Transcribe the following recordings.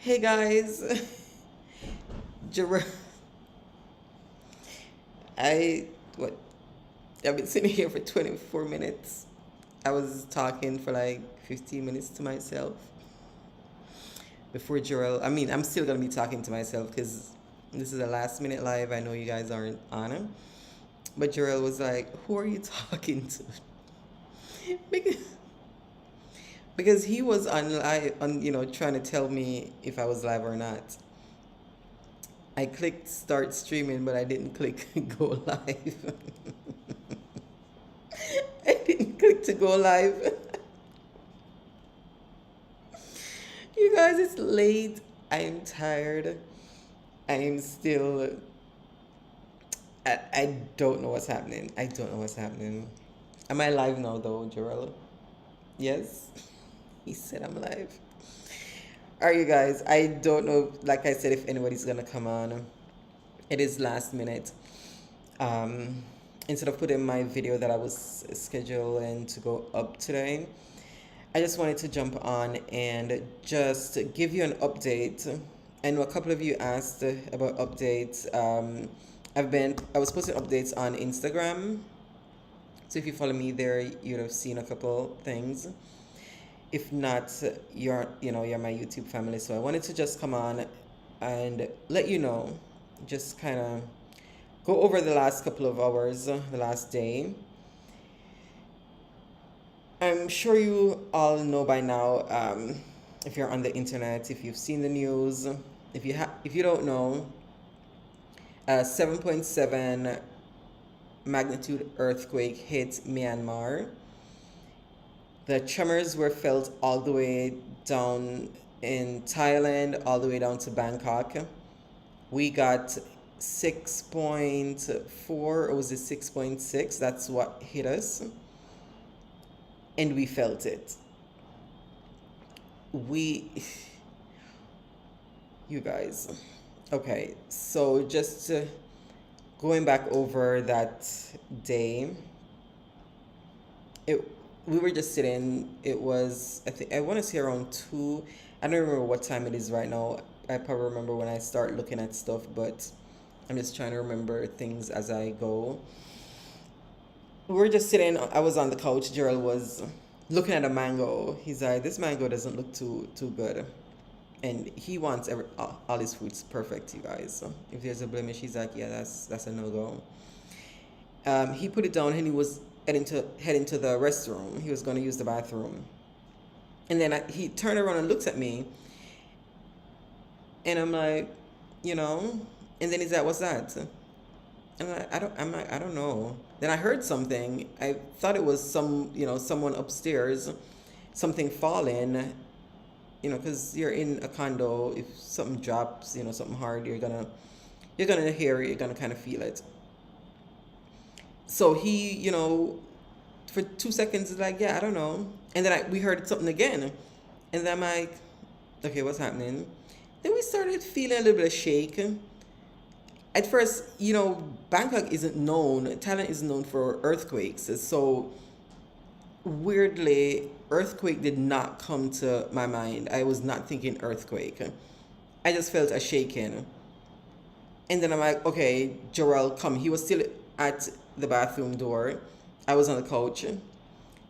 Hey guys, Jer- I what? I've been sitting here for 24 minutes. I was talking for like 15 minutes to myself before Jarrell. I mean, I'm still gonna be talking to myself because this is a last minute live. I know you guys aren't on it, but Jarrell was like, "Who are you talking to?" because because he was on live, trying to tell me if I was live or not. I clicked start streaming, but I didn't click go live. I didn't click to go live. You guys, it's late. I'm tired. I'm still. I don't know what's happening. I don't know what's happening. Am I live now, though, Jarrell? Yes? He said I'm live. All right, you guys. I don't know, like I said, if anybody's going to come on. It is last minute. Um, Instead of putting my video that I was scheduling to go up today, I just wanted to jump on and just give you an update. I know a couple of you asked about updates. I was posting updates on Instagram. So if you follow me there, you'd have seen a couple things. If not, you're my YouTube family. So I wanted to just come on and let you know, just kind of go over the last couple of hours, the last day. I'm sure you all know by now, if you're on the internet, if you've seen the news, if you don't know, 7.7 magnitude earthquake hit Myanmar. The tremors were felt all the way down in Thailand, all the way down to Bangkok. We got 6.4, or was it 6.6? That's what hit us. And we felt it. We, you guys. Okay, so just going back over that day, it we were just sitting. It was, I want to say around 2. I don't remember what time it is right now. I probably remember when I start looking at stuff, but I'm just trying to remember things as I go. We were just sitting. I was on the couch. Gerald was looking at a mango. He's like, "This mango doesn't look too good," and he wants all his fruits perfect. You guys. So if there's a blemish, he's like, "Yeah, that's a no go." He put it down and he was heading to the restroom. He was going to use the bathroom, and then he turned around and looked at me, and I'm like, you know, and then he's like, "What's that?" And I don't know. Then I heard something. I thought it was someone upstairs, something falling, because you're in a condo. If something drops, something hard, you're gonna hear it. You're gonna kind of feel it. So he, for 2 seconds, is like, yeah, I don't know. And then we heard something again, and then I'm like, okay, what's happening? Then we started feeling a little bit of shake. At first, Bangkok isn't known, Thailand isn't known for earthquakes. So weirdly, earthquake did not come to my mind. I was not thinking earthquake. I just felt a shaking. And then I'm like, okay, Jarrell, come. He was still at the bathroom door. I was on the couch. And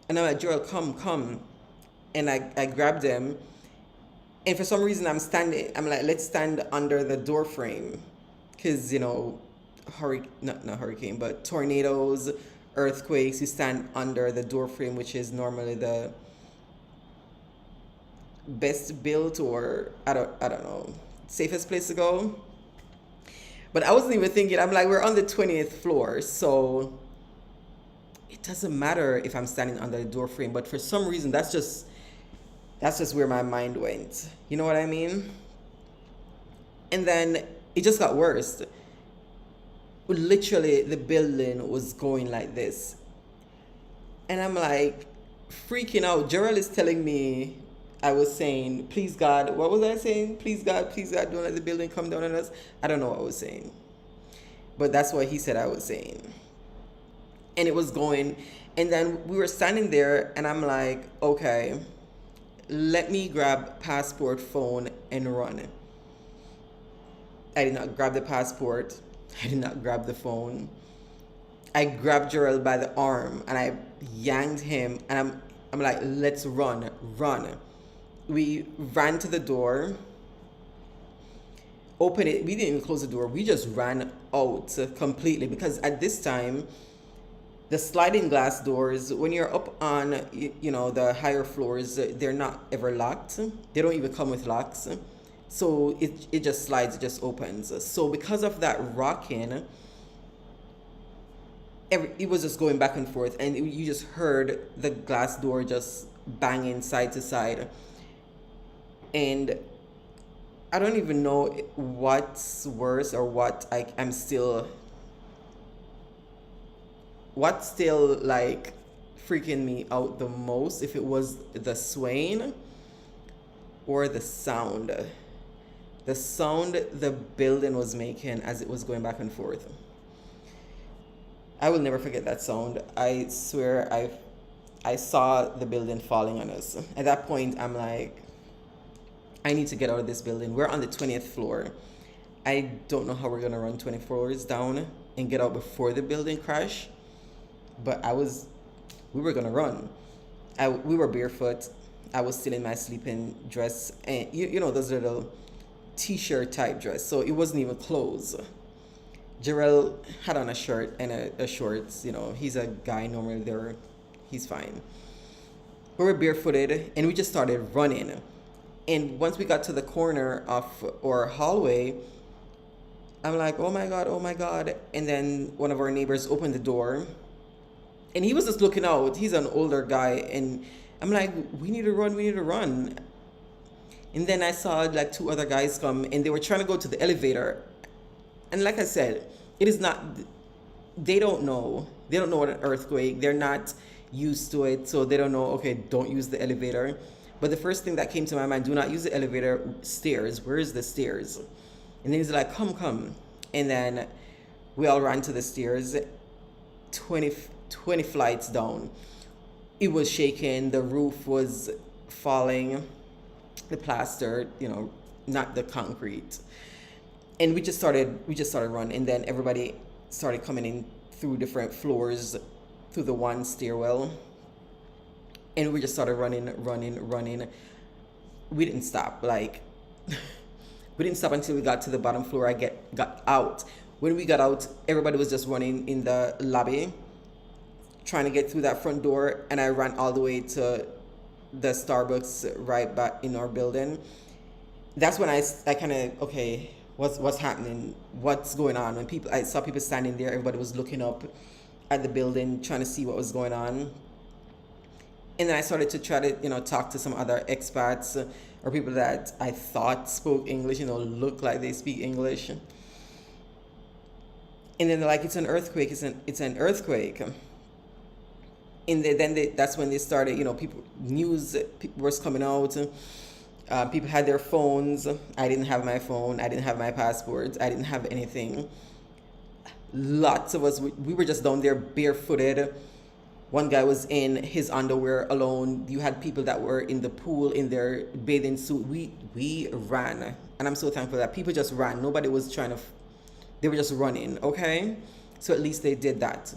I'm like, Jarrell, come. And I grabbed him. And for some reason, I'm like, let's stand under the door frame. Because, not hurricane, but tornadoes, earthquakes, you stand under the door frame, which is normally the best built, or I don't know, safest place to go. But I wasn't even thinking, I'm like, we're on the 20th floor, so it doesn't matter if I'm standing under the door frame. But for some reason, that's just where my mind went. You know what I mean? And then it just got worse. Literally, the building was going like this. And I'm like freaking out. Gerald is telling me, I was saying, please God, what was I saying? Please God, don't let the building come down on us. I don't know what I was saying. But that's what he said I was saying. And it was going. And then we were standing there, and I'm like, okay, let me grab passport, phone, and run. I did not grab the passport. I did not grab the phone. I grabbed Gerald by the arm and I yanked him, and I'm like, let's run, run. We ran to the door, opened it. We didn't even close the door. We just ran out completely, because at this time, the sliding glass doors, when you're up on, the higher floors, they're not ever locked. They don't even come with locks. So it just slides, it just opens. So because of that rocking, it was just going back and forth, and you just heard the glass door just banging side to side. And I don't even know what's worse, or what's still like freaking me out the most, if it was the swaying or the sound. The sound the building was making as it was going back and forth. I will never forget that sound. I swear I saw the building falling on us. At that point, I'm like, I need to get out of this building. We're on the 20th floor. I don't know how we're gonna run 20 floors down and get out before the building crash. But we were gonna run. We were barefoot. I was still in my sleeping dress, and those little t-shirt type dress. So it wasn't even clothes. Jarrell had on a shirt and a shorts. He's a guy normally there. He's fine. We were barefooted and we just started running. And once we got to the corner of our hallway, I'm like, oh my God, oh my God. And then one of our neighbors opened the door and he was just looking out. He's an older guy. And I'm like, we need to run, we need to run. And then I saw like two other guys come and they were trying to go to the elevator. And like I said, it is not, they don't know what an earthquake, they're not used to it, so they don't know, okay, don't use the elevator. But the first thing that came to my mind, do not use the elevator. Stairs, where is the stairs? And then he's like, come. And then we all ran to the stairs, 20 flights down. It was shaking, the roof was falling, the plaster, not the concrete. And we just started running, and then everybody started coming in through different floors, through the one stairwell. And we just started running. We didn't stop. We didn't stop until we got to the bottom floor. I got out. When we got out, everybody was just running in the lobby, trying to get through that front door. And I ran all the way to the Starbucks right back in our building. That's when I kind of, okay, what's happening? What's going on? I saw people standing there, everybody was looking up at the building, trying to see what was going on. And then I started to try to, talk to some other expats or people that I thought spoke English, look like they speak English. And then they're like, it's an earthquake, it's an earthquake. And that's when they started, news was coming out. People had their phones. I didn't have my phone. I didn't have my passport. I didn't have anything. Lots of us, we were just down there barefooted. One guy was in his underwear alone. You had people that were in the pool in their bathing suit. We ran. And I'm so thankful that people just ran. Nobody was they were just running, okay? So at least they did that.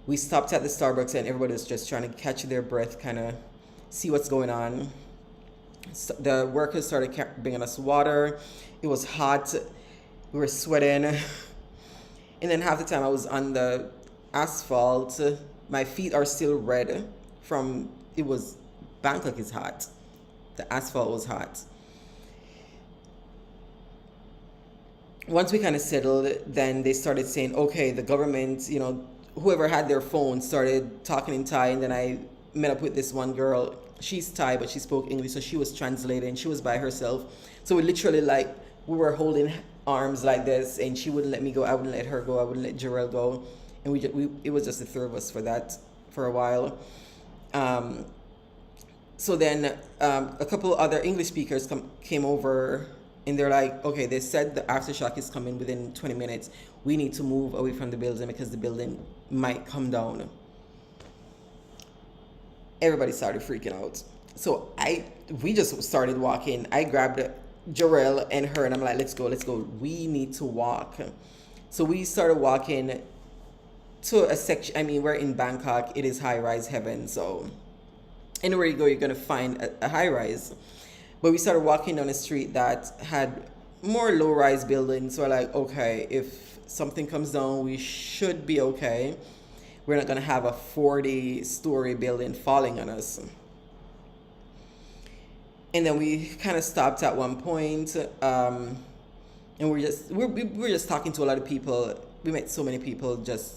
We stopped at the Starbucks and everybody was just trying to catch their breath, kind of see what's going on. So the workers started bringing us water. It was hot. We were sweating. And then half the time I was on the asphalt. My feet are still red from, Bangkok is hot. The asphalt was hot. Once we kind of settled, then they started saying, okay, the government, whoever had their phone started talking in Thai. And then I met up with this one girl. She's Thai, but she spoke English, so she was translating. She was by herself. So we literally, we were holding arms like this, and she wouldn't let me go. I wouldn't let her go. I wouldn't let Jarrell go. And it was just the three of us for a while. So then a couple other English speakers came over, and they're like, okay, they said the aftershock is coming within 20 minutes. We need to move away from the building because the building might come down. Everybody started freaking out. So we just started walking. I grabbed Jarrell and her, and I'm like, let's go, let's go. We need to walk. So we started walking to a section. I mean, we're in Bangkok. It is high rise heaven. So anywhere you go, you're gonna find a high rise. But we started walking down a street that had more low rise buildings. So we're like, okay, if something comes down, we should be okay. We're not gonna have a 40-story building falling on us. And then we kind of stopped at one point, and we were just talking to a lot of people. We met so many people. Just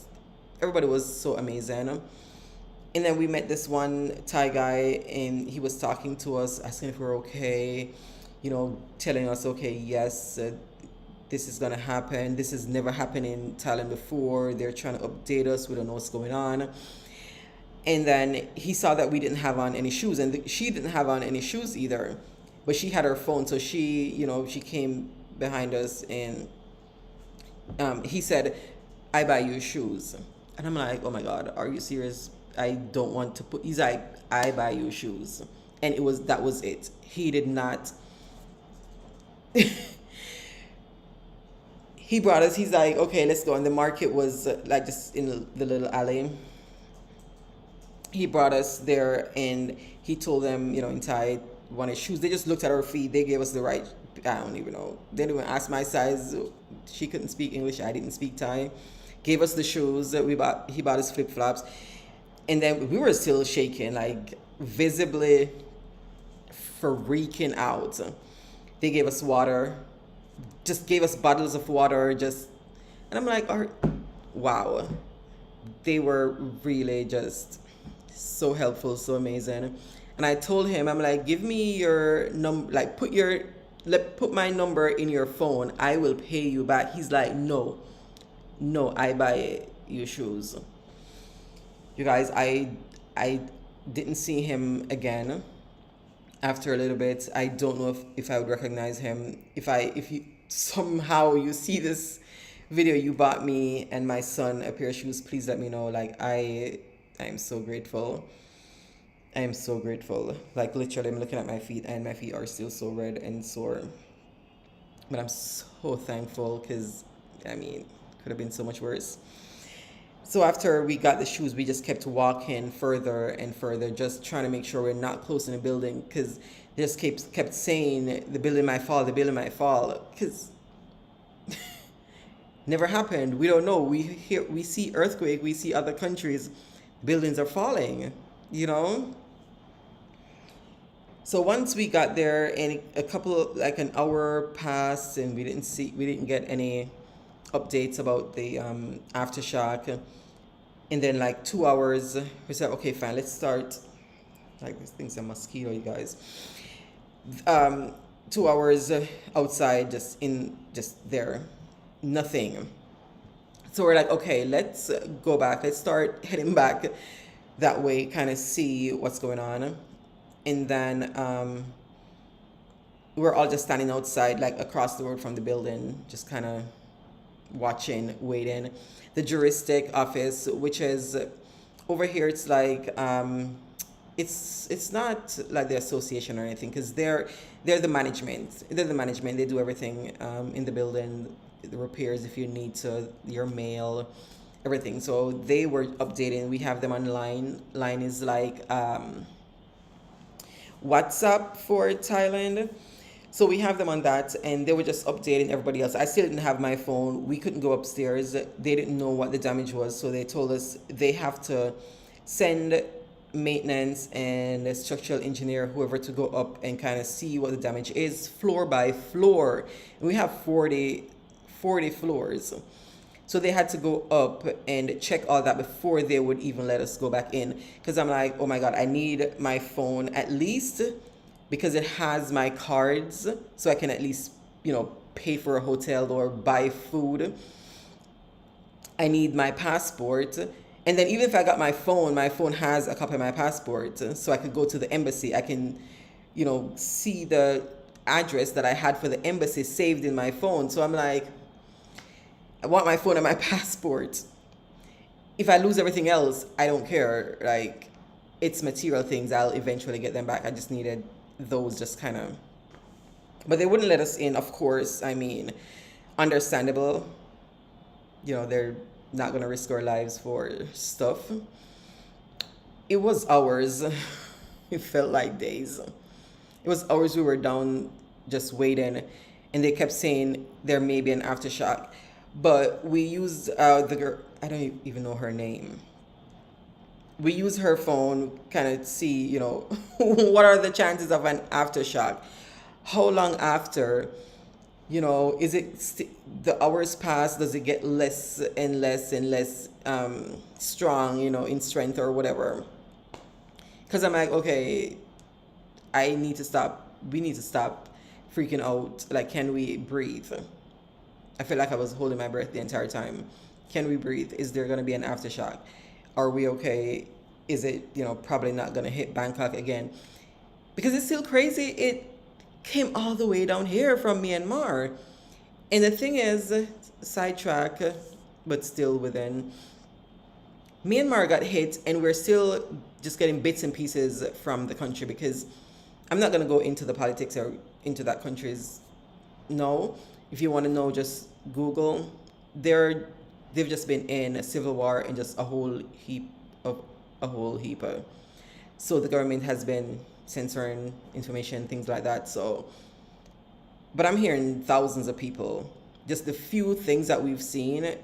everybody was so amazing. And then we met this one Thai guy, and he was talking to us, asking if we're okay, telling us, okay, yes, this is gonna happen. This has never happened in Thailand before. They're trying to update us. We don't know what's going on. And then he saw that we didn't have on any shoes, and she didn't have on any shoes either, but she had her phone. So she came behind us, and he said, "I buy you shoes," and I'm like, "Oh my God, are you serious? I don't want to put." He's like, "I buy you shoes," and that was it. He did not. He brought us. He's like, "Okay, let's go." And the market was like just in the little alley. He brought us there, and he told them, in Thai, wanted shoes. They just looked at our feet. They gave us the right. I don't even know. They didn't even ask my size. She couldn't speak English. I didn't speak Thai. Gave us the shoes that we bought. He bought us flip flops, and then we were still shaking, like visibly freaking out. They gave us water. Just gave us bottles of water. And I'm like, wow. They were really just so helpful, so amazing. And I told him, I'm like, give me your number, like put my number in your phone. I will pay you back. He's like, no, I buy you shoes. You guys, I didn't see him again after a little bit. I don't know if I would recognize him. If you somehow you see this video, you bought me and my son a pair of shoes, please let me know. Like I'm so grateful. I am so grateful. Like literally, I'm looking at my feet, and my feet are still so red and sore. But I'm so thankful, because could have been so much worse. So after we got the shoes, we just kept walking further and further, just trying to make sure we're not close in the building, because they just kept saying the building might fall, because never happened. We don't know. We see earthquake, we see other countries, buildings are falling, So once we got there, and like an hour passed, and we didn't get any updates about the aftershock. And then like 2 hours, we said, okay, fine, let's start. Like this thing's a mosquito, you guys. 2 hours outside, just there, nothing. So we're like, okay, let's go back. Let's start heading back that way, kind of see what's going on. And then we're all just standing outside, like across the road from the building, just kind of watching, waiting. The juristic office, which is over here, it's like it's not like the association or anything, because they're the management. They do everything in the building, the repairs if you need to, your mail, everything. So they were updating. We have them online. Line is like WhatsApp for Thailand. So we have them on that, and they were just updating everybody else. I still didn't have my phone. We couldn't go upstairs. They didn't know what the damage was, so they told us they have to send maintenance and a structural engineer, whoever, to go up and kind of see what the damage is, floor by floor. And we have 40 floors. So they had to go up and check all that before they would even let us go back in. Because I'm like, oh my God, I need my phone at least, because it has my cards, so I can at least, pay for a hotel or buy food. I need my passport. And then even if I got my phone has a copy of my passport, so I could go to the embassy. I can, see the address that I had for the embassy saved in my phone. So I'm like, I want my phone and my passport. If I lose everything else, I don't care. Like, it's material things. I'll eventually get them back. I just needed those just kind of, but they wouldn't let us in, of course. I mean, understandable. They're not going to risk our lives for stuff. It was hours. It felt like days. It was hours we were down just waiting, and they kept saying there may be an aftershock. But we used the girl, I don't even know her name. We used her phone, kind of see, what are the chances of an aftershock? How long after? Is it the hours pass? Does it get less and less and less strong, in strength or whatever? Because I'm like, okay, I need to stop. We need to stop freaking out. Like, can we breathe? I feel like I was holding my breath the entire time. Can we breathe? Is there going to be an aftershock? Are we okay? Is it, probably not going to hit Bangkok again? Because it's still crazy. It came all the way down here from Myanmar. And the thing is, sidetrack, but still within, Myanmar got hit, and we're still just getting bits and pieces from the country, because I'm not going to go into the politics or into that country's. No. If you want to know, just Google. They've just been in a civil war and just a whole heap. So the government has been censoring information, things like that. So, but I'm hearing thousands of people, just the few things that we've seen,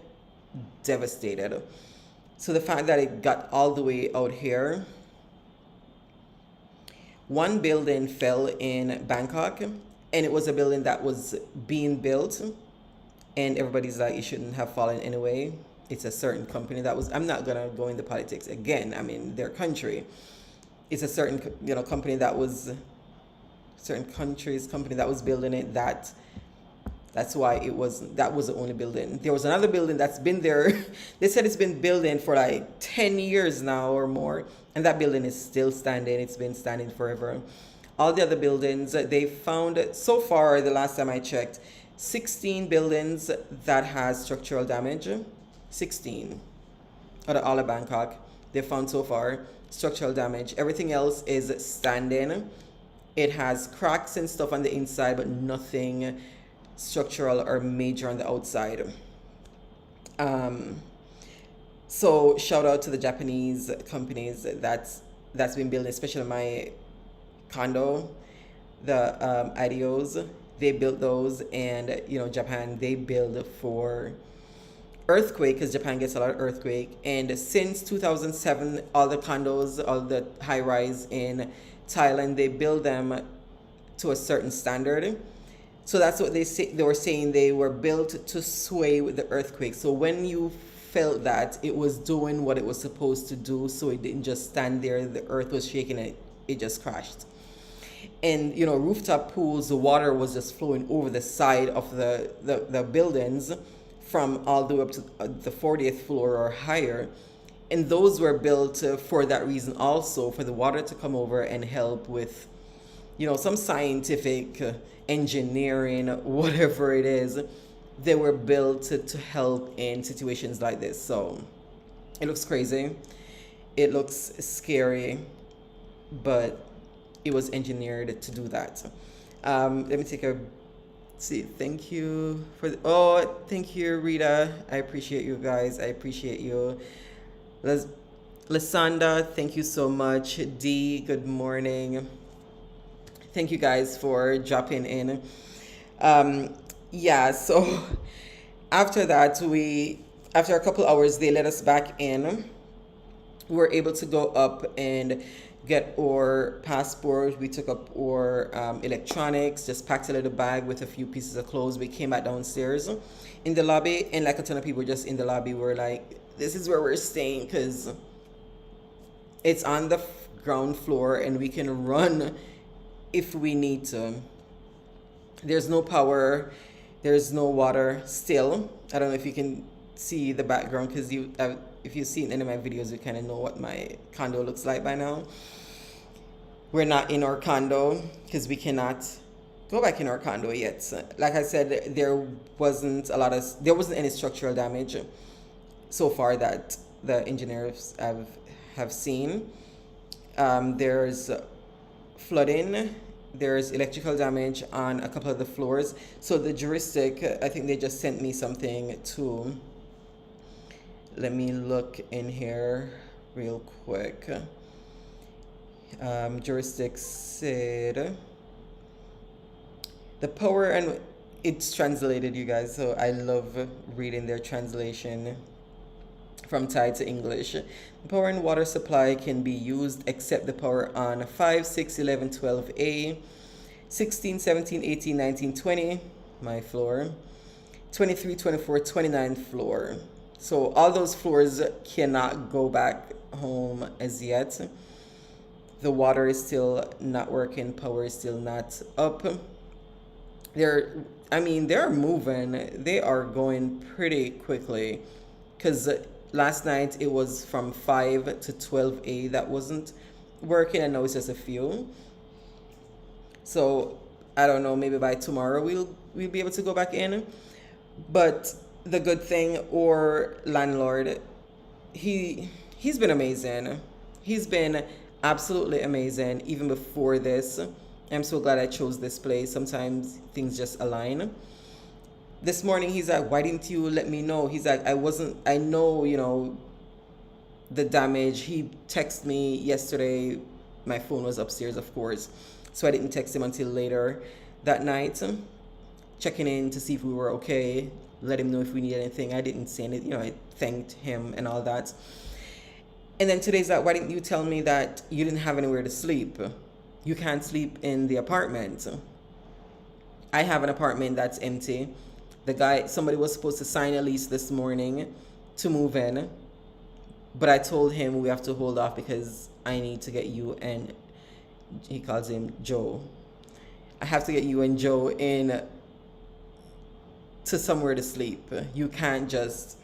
devastated. So the fact that it got all the way out here, one building fell in Bangkok, and it was a building that was being built, and everybody's like, it shouldn't have fallen anyway. It's a certain company that was, I'm not gonna go into politics again. I mean, their country. It's a certain, company that was, company that was building it. That's why that was the only building. There was another building that's been there. They said it's been building for like 10 years now or more, and that building is still standing. It's been standing forever. All the other buildings, they found so far, the last time I checked, 16 buildings that has structural damage. 16 out of all of Bangkok, they found so far structural damage. Everything else is standing. It has cracks and stuff on the inside, but nothing structural or major on the outside. So shout out to the Japanese companies that's been building, especially my condo, the IDOs. They built those, and Japan, they build for earthquake, because Japan gets a lot of earthquake. And since 2007, all the condos, all the high rise in Thailand, they build them to a certain standard. So that's what they were saying. They were built to sway with the earthquake. So when you felt that, it was doing what it was supposed to do. So it didn't just stand there. The earth was shaking it. It just crashed. And rooftop pools, the water was just flowing over the side of the buildings from all the way up to the 40th floor or higher. And those were built for that reason also, for the water to come over and help with some scientific engineering, whatever it is. They were built to help in situations like this. So it looks crazy, it looks scary, but it was engineered to do that. Let me take a see. Thank you thank you, Rita. I appreciate you guys. I appreciate you. Lasanda, thank you so much. D, good morning. Thank you guys for dropping in. So after that, after a couple hours, they let us back in. We were able to go up and get our passport. We took up our electronics, just packed a little bag with a few pieces of clothes. We came back downstairs in the lobby, and like a ton of people just in the lobby were like, this is where we're staying, because it's on the ground floor and we can run if we need to. There's no power, there's no water still. I don't know if you can see the background, because if you've seen any of my videos, you kind of know what my condo looks like by now. We're not in our condo because we cannot go back in our condo yet. Like I said, there wasn't any structural damage so far that the engineers have seen. There's flooding. There's electrical damage on a couple of the floors. So the juristic, I think they just sent me something too. Let me look in here real quick. Juristic said the power, and it's translated, you guys, so I love reading their translation from Thai to English. The power and water supply can be used except the power on 5, 6, 11, 12A, 16, 17, 18, 19, 20, my floor, 23, 24, 29 floor. So all those floors cannot go back home as yet. The water is still not working, power is still not up. They're moving. They are going pretty quickly, because last night it was from 5 to 12A that wasn't working, and now it's just a few. So I don't know, maybe by tomorrow we'll be able to go back in. But the good thing, or landlord, he's been amazing. He's been absolutely amazing even before this. I'm so glad I chose this place. Sometimes things just align. This morning he's like, why didn't you let me know? He's like, I know, the damage. He texted me yesterday. My phone was upstairs, of course. So I didn't text him until later that night, checking in to see if we were okay, let him know if we need anything. I didn't say anything, I thanked him and all that. And then today's like, why didn't you tell me that you didn't have anywhere to sleep? You can't sleep in the apartment. I have an apartment that's empty. Somebody was supposed to sign a lease this morning to move in, but I told him we have to hold off because I need to get you and, he calls him Joe. I have to get you and Joe in to somewhere to sleep. You can't just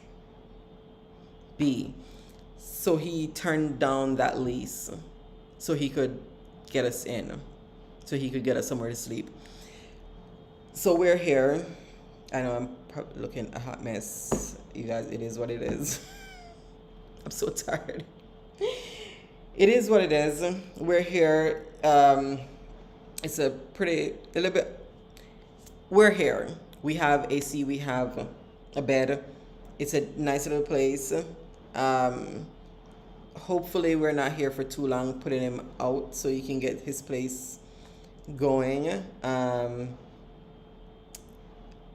be. So he turned down that lease so he could get us in, so he could get us somewhere to sleep. So we're here. I know I'm probably looking a hot mess, you guys. It is what it is. I'm so tired. It is what it is. We're here. It's a little bit. We're here. We have AC. We have a bed. It's a nice little place. Hopefully we're not here for too long, putting him out so he can get his place going.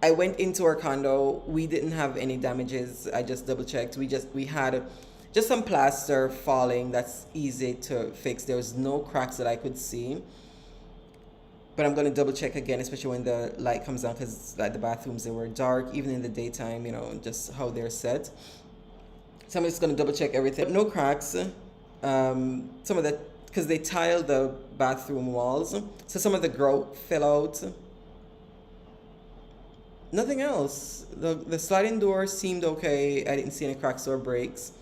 I went into our condo. We didn't have any damages. I just double checked. We had just some plaster falling. That's easy to fix. There was no cracks that I could see. But I'm going to double check again, especially when the light comes on, because like the bathrooms, they were dark, even in the daytime, just how they're set. So I'm just going to double check everything. No cracks. Some of the, because they tiled the bathroom walls, so some of the grout fell out. Nothing else. The sliding door seemed okay. I didn't see any cracks or breaks.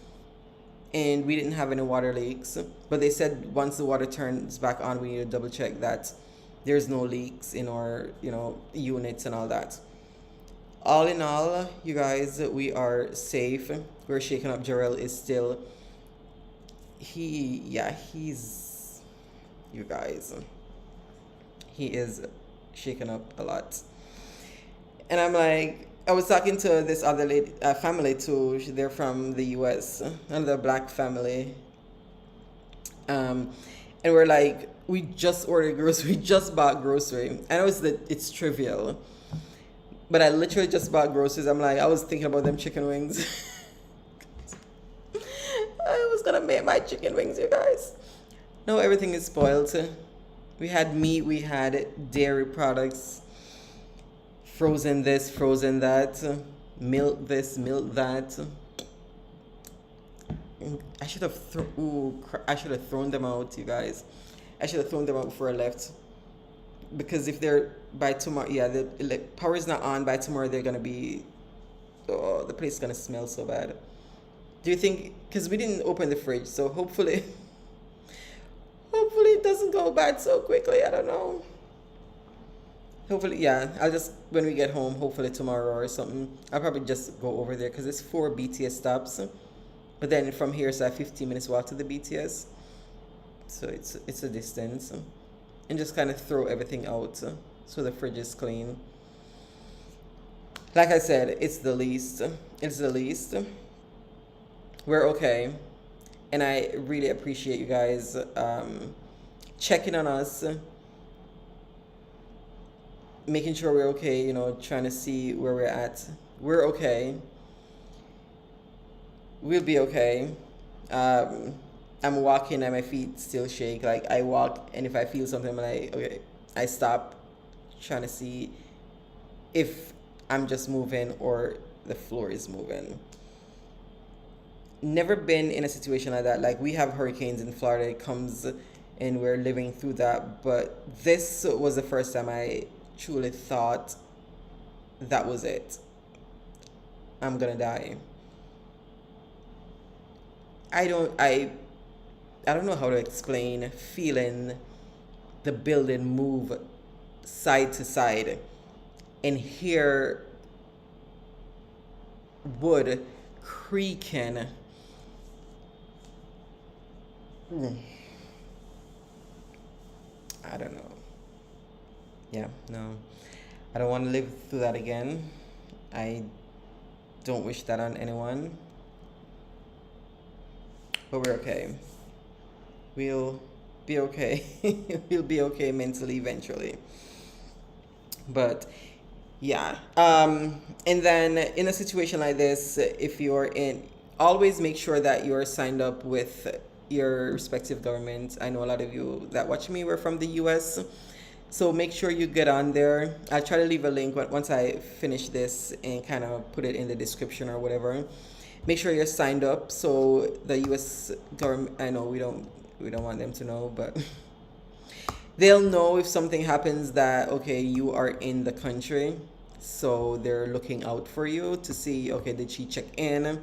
And we didn't have any water leaks. But they said once the water turns back on, we need to double check that there's no leaks in our, units and all that. All in all, you guys, we are safe. We're shaking up. Jarrell is still, he's, you guys, he is shaking up a lot. And I'm like, I was talking to this other lady, family too. They're from the US, another black family. And we're like, we just ordered grocery, we just bought grocery. I know it's trivial, but I literally just bought groceries. I'm like, I was thinking about them chicken wings. I was gonna make my chicken wings, you guys. No, everything is spoiled. We had meat, we had dairy products, frozen this, frozen that, milk this, milk that. I should have thrown them out, you guys. I should have thrown them out before I left. Because if they're by tomorrow, the power is not on by tomorrow, they're gonna be, the place is gonna smell so bad. Do you think? Because we didn't open the fridge, so hopefully it doesn't go bad so quickly. I don't know. Hopefully, I'll just, when we get home, hopefully tomorrow or something, I'll probably just go over there because it's 4 BTS stops. But then from here, it's like 15 minutes walk to the BTS. So it's a distance, and just kind of throw everything out so the fridge is clean. Like I said, it's the least. It's the least. We're okay, and I really appreciate you guys checking on us, making sure we're okay. Trying to see where we're at. We're okay. We'll be okay. Um, I'm walking and my feet still shake. Like I walk, and if I feel something, I'm like, okay, I stop, trying to see if I'm just moving or the floor is moving. Never been in a situation like that. Like we have hurricanes in Florida, it comes and we're living through that. But this was the first time I truly thought that was it. I'm gonna die. I don't I I don't know how to explain feeling the building move side to side and hear wood creaking. Mm, I don't know. Yeah, no. I don't want to live through that again. I don't wish that on anyone, but we're okay. We'll be okay. We'll be okay mentally eventually. But yeah. And then in a situation like this, if you're in, always make sure that you're signed up with your respective government. I know a lot of you that watch me were from the US. So make sure you get on there. I'll try to leave a link once I finish this and kind of put it in the description or whatever. Make sure you're signed up so the US government, I know we don't want them to know, but they'll know if something happens that okay, you are in the country. So they're looking out for you to see, okay, did she check in?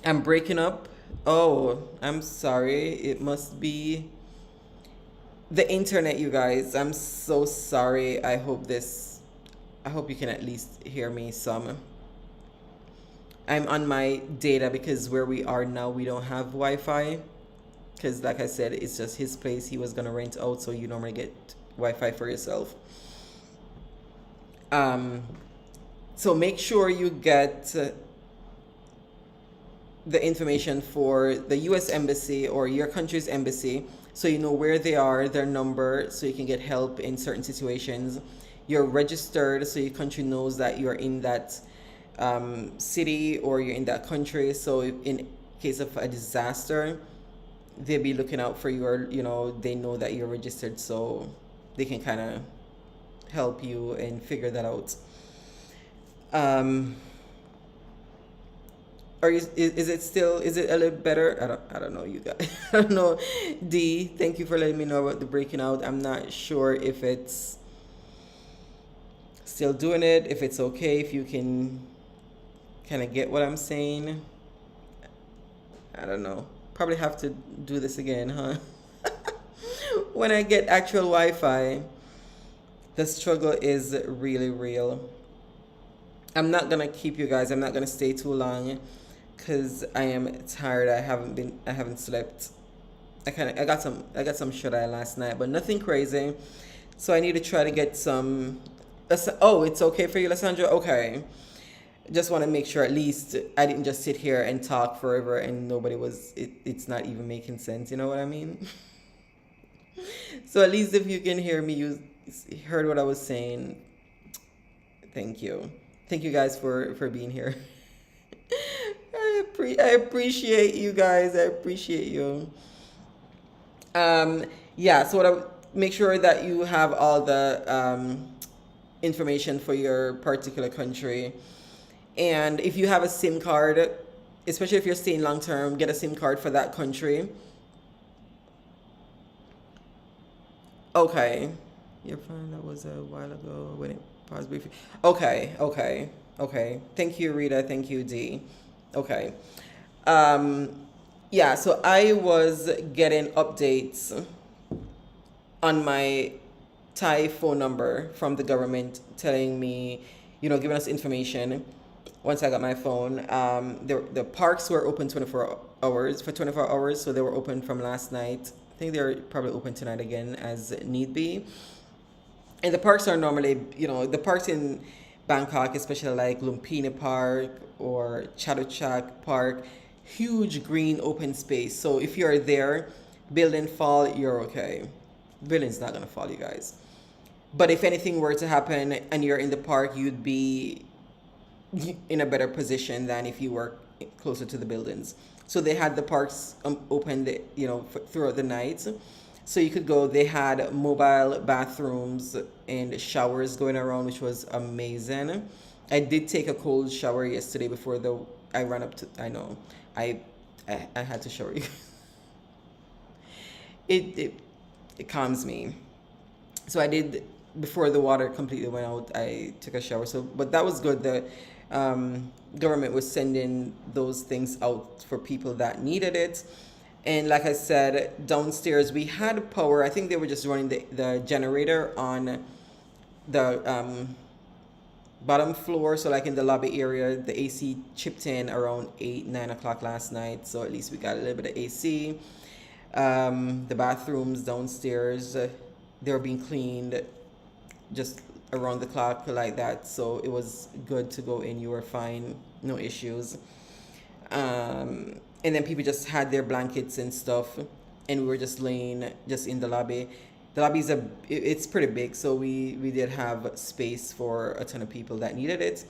I'm breaking up. Oh, I'm sorry. It must be the internet, you guys. I'm so sorry. I hope you can at least hear me some. I'm on my data because where we are now, we don't have Wi-Fi. Because like I said, it's just his place. He was gonna rent out, so you normally get Wi-Fi for yourself. Um, so make sure you get the information for the US Embassy or your country's embassy so you know where they are, their number, so you can get help in certain situations. You're registered so your country knows that you're in that city or you're in that country. So in case of a disaster, they'll be looking out for you, or they know that you're registered, so they can kind of help you and figure that out. Um, or is it a little better? I don't know, you guys. I don't know. D, thank you for letting me know about the breaking out. I'm not sure if it's still doing it, if it's okay, if you can kind of get what I'm saying. I don't know. Probably have to do this again, huh? When I get actual Wi-Fi, the struggle is really real. I'm not gonna keep you guys. I'm not gonna stay too long because I am tired. I haven't slept. I got some shut eye last night, but nothing crazy. So I need to try to get some. Oh, it's okay for you, Lysandra? Okay. Just want to make sure at least I didn't just sit here and talk forever and it's not even making sense. You know what I mean? So at least if you can hear me, you heard what I was saying. Thank you. Thank you guys for being here. I appreciate you guys. I appreciate you. Yeah, so make sure that you have all the information for your particular country. And if you have a SIM card, especially if you're staying long term, get a SIM card for that country. Okay. You're fine. That was a while ago when it paused briefly. Okay. Thank you, Rita. Thank you, D. Okay. Um, yeah, so I was getting updates on my Thai phone number from the government telling me, giving us information once I got my phone. The parks were open hours, for 24 hours. So they were open from last night. I think they're probably open tonight again as need be. And the parks are normally, the parks in Bangkok, especially like Lumpini Park or Chatuchak Park, huge green open space. So if you're there, building fall, you're okay. Building's not gonna fall, you guys. But if anything were to happen and you're in the park, you'd be in a better position than if you were closer to the buildings. So they had the parks open, throughout the night. So you could go. They had mobile bathrooms and showers going around, which was amazing. I did take a cold shower yesterday before I ran up to. I know, I had to shower you. It calms me. So I did before the water completely went out. I took a shower. So, but that was good. The government was sending those things out for people that needed it. And like I said, downstairs we had power. I think they were just running the generator on the bottom floor. So like in the lobby area, the AC chipped in around 8, 9 o'clock last night. So at least we got a little bit of AC. The bathrooms downstairs, they were being cleaned just around the clock like that. So it was good to go in. You were fine, no issues. And then people just had their blankets and stuff, and we were just laying just in the lobby. The lobby it's pretty big, so we did have space for a ton of people that needed it.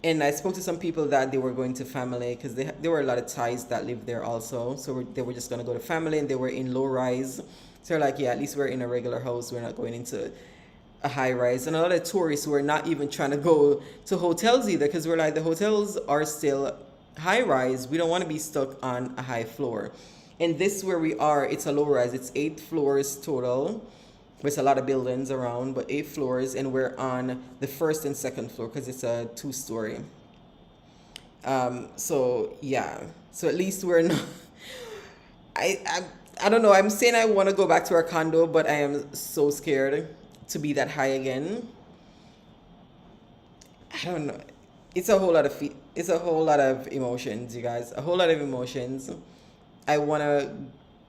And I spoke to some people that they were going to family because there were a lot of Thais that lived there also. So they were just going to go to family, and they were in low rise. So they're like, yeah, at least we're in a regular house. We're not going into a high rise. And a lot of tourists were not even trying to go to hotels either, because we're like, the hotels are still high rise. We don't want to be stuck on a high floor. And this where we are, it's a low rise. It's 8 floors total. There's a lot of buildings around, but 8 floors, and we're on the first and second floor because it's a 2-story. So yeah, so at least we're not. I don't know. I'm saying I want to go back to our condo, but I am so scared to be that high again. I don't know. It's a whole lot of it's a whole lot of emotions, you guys. A whole lot of emotions. I want to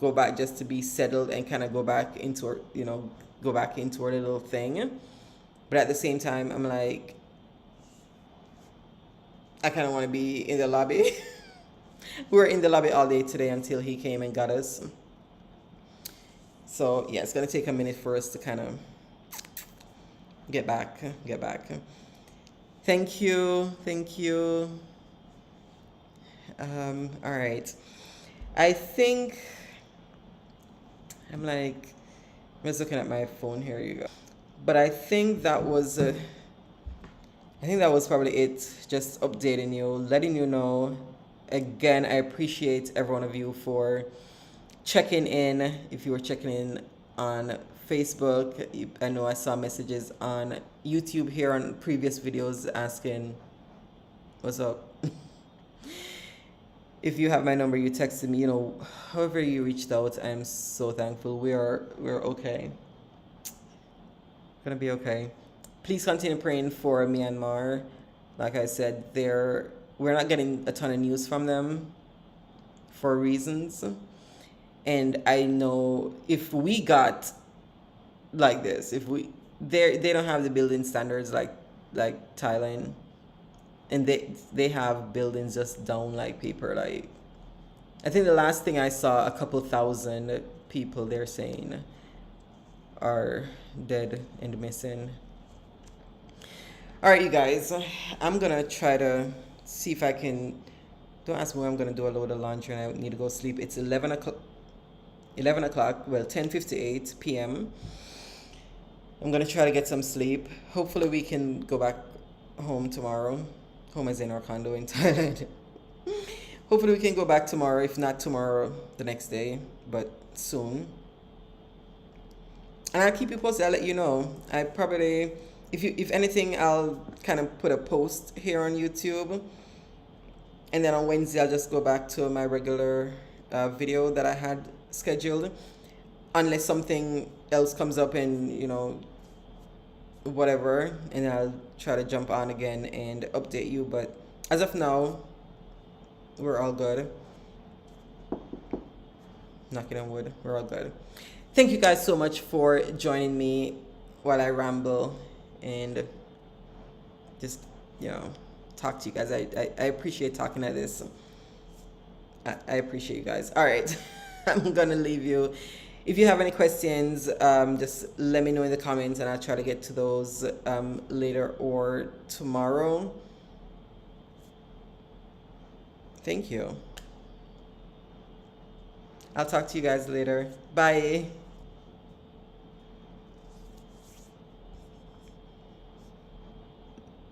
go back just to be settled and kind of go back into our little thing. But at the same time, I'm like, I kind of want to be in the lobby. We were in the lobby all day today until he came and got us. So yeah, it's gonna take a minute for us to kind of get back. Thank you. All right. I think I'm just looking at my phone here. You go. But I think that was probably it. Just updating you, letting you know. Again, I appreciate every one of you for checking in. If you were checking in on Facebook, I know I saw messages on YouTube here on previous videos asking, "What's up?" If you have my number, you texted me. However you reached out, I'm so thankful. We're okay. Gonna be okay. Please continue praying for Myanmar. Like I said, we're not getting a ton of news from them for reasons. And I know if we got like this, if they don't have the building standards like Thailand, and they have buildings just down like paper. Like, I think the last thing I saw, a couple thousand people they're saying are dead and missing. All right, you guys, I'm gonna try to see if I can. Don't ask me when I'm gonna do a load of laundry and I need to go sleep. It's 11 o'clock. 11 o'clock. Well, 10:58 p.m. I'm gonna try to get some sleep. Hopefully, we can go back home tomorrow. Home as in our condo in Thailand. Hopefully, we can go back tomorrow. If not tomorrow, the next day, but soon. And I'll keep you posted. I'll let you know. I probably, if anything, I'll kind of put a post here on YouTube. And then on Wednesday, I'll just go back to my regular video that I had scheduled. Unless something else comes up and, whatever. And I'll try to jump on again and update you. But as of now, we're all good. Knocking on wood, we're all good. Thank you guys so much for joining me while I ramble and just, you know, talk to you guys. I appreciate talking like this. I appreciate you guys. All right. I'm going to leave you. If you have any questions, just let me know in the comments and I'll try to get to those later or tomorrow. Thank you. I'll talk to you guys later. Bye.